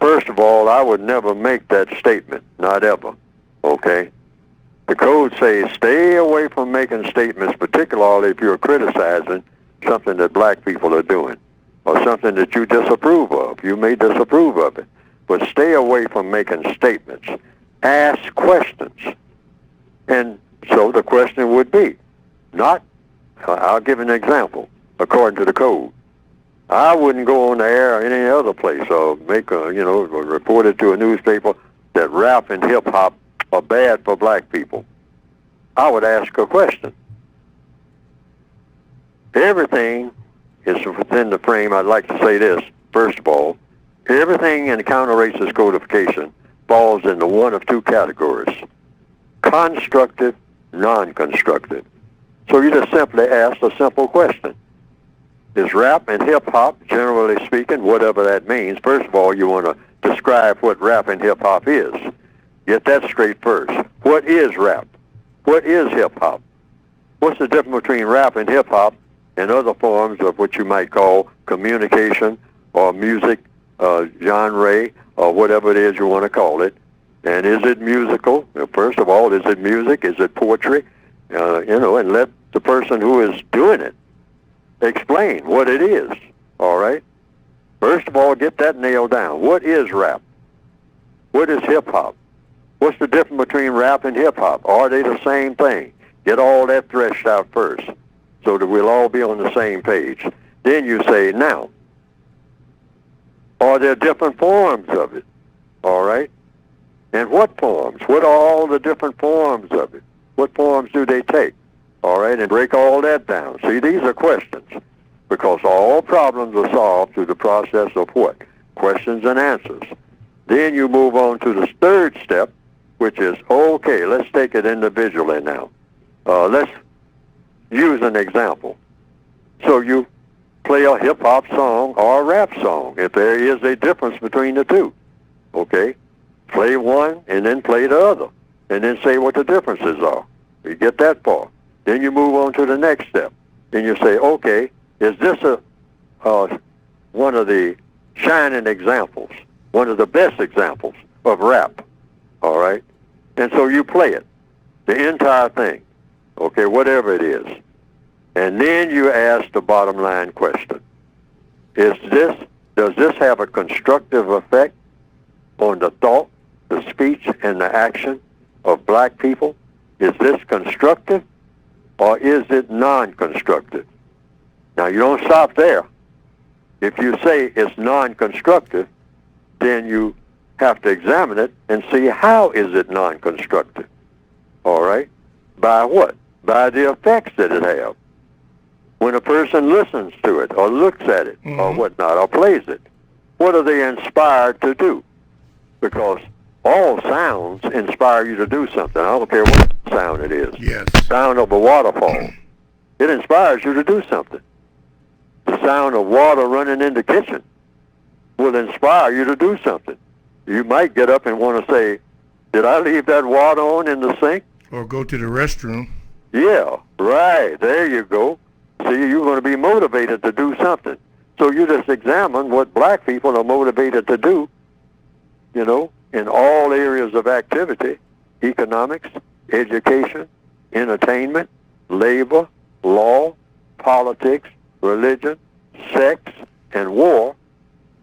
first of all, I would never make that statement, not ever, okay? The code says stay away from making statements, particularly if you're criticizing something that black people are doing or something that you disapprove of. You may disapprove of it, but stay away from making statements. Ask questions. And so the question would be, I'll give an example, according to the code. I wouldn't go on the air or any other place or report it to a newspaper that rap and hip-hop are bad for black people. I would ask a question. Everything is within the frame. I'd like to say this, first of all. Everything in the counter-racist codification falls into one of two categories: constructive, non-constructive. So you just simply ask a simple question. Is rap and hip-hop, generally speaking, whatever that means, first of all, you want to describe what rap and hip-hop is. Get that straight first. What is rap? What is hip-hop? What's the difference between rap and hip-hop and other forms of what you might call communication or music genre or whatever it is you want to call it? And is it musical? First of all, is it music? Is it poetry? And let the person who is doing it explain what it is, all right? First of all, get that nailed down. What is rap? What is hip-hop? What's the difference between rap and hip-hop? Are they the same thing? Get all that threshed out first so that we'll all be on the same page. Then you say, now, are there different forms of it, all right? And what forms? What are all the different forms of it? What forms do they take? All right, and break all that down. See, these are questions, because all problems are solved through the process of what? Questions and answers. Then you move on to the third step, which is, okay, let's take it individually now. Let's use an example. So you play a hip-hop song or a rap song, if there is a difference between the two, okay? Play one and then play the other, and then say what the differences are. You get that far. Then you move on to the next step. Then you say, okay, is this one of the shining examples, one of the best examples of rap, all right? And so you play it, the entire thing, okay, whatever it is. And then you ask the bottom line question. Does this have a constructive effect on the thought, the speech, and the action of black people? Is this constructive? Or is it non-constructive? Now, you don't stop there. If you say it's non-constructive, then you have to examine it and see how is it non-constructive. All right? By what? By the effects that it has. When a person listens to it or looks at it or whatnot or plays it, what are they inspired to do? Because all sounds inspire you to do something. I don't care what sound it is. Yes. Sound of a waterfall. It inspires you to do something. The sound of water running in the kitchen will inspire you to do something. You might get up and want to say, did I leave that water on in the sink? Or go to the restroom. Yeah, right. There you go. See, you're going to be motivated to do something. So you just examine what black people are motivated to do, in all areas of activity: economics, education, entertainment, labor, law, politics, religion, sex, and war,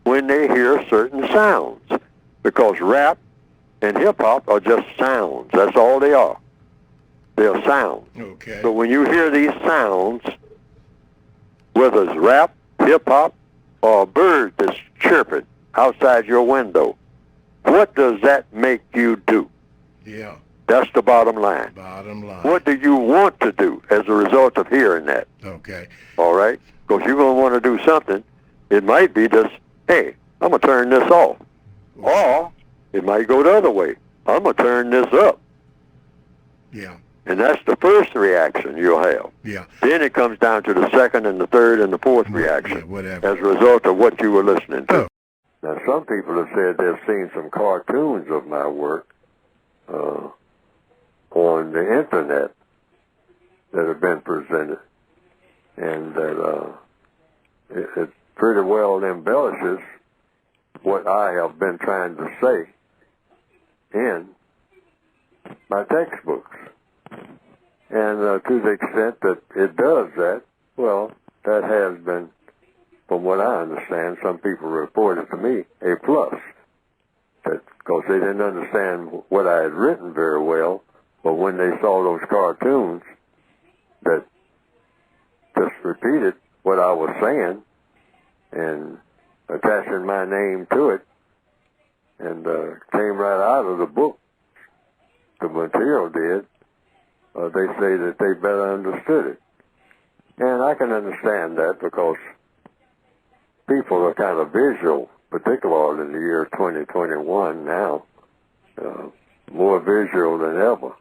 when they hear certain sounds. Because rap and hip-hop are just sounds. That's all they are. They're sounds. Okay. So when you hear these sounds, whether it's rap, hip-hop, or a bird that's chirping outside your window, what does that make you do? Yeah. That's the bottom line. Bottom line. What do you want to do as a result of hearing that? Okay. All right? Because you're going to want to do something. It might be just, hey, I'm going to turn this off. Or it might go the other way. I'm going to turn this up. Yeah. And that's the first reaction you'll have. Yeah. Then it comes down to the second and the third and the fourth reaction. Yeah, whatever. As a result of what you were listening to. Oh. Now, some people have said they've seen some cartoons of my work on the internet that have been presented, and that it pretty well embellishes what I have been trying to say in my textbooks. And to the extent that it does that, well, that has been, from what I understand, some people reported to me, a plus. Because they didn't understand what I had written very well, but when they saw those cartoons that just repeated what I was saying and attaching my name to it, and came right out of the book, the material did, they say that they better understood it. And I can understand that because people are kind of visual, particularly in the year 2021 now, more visual than ever.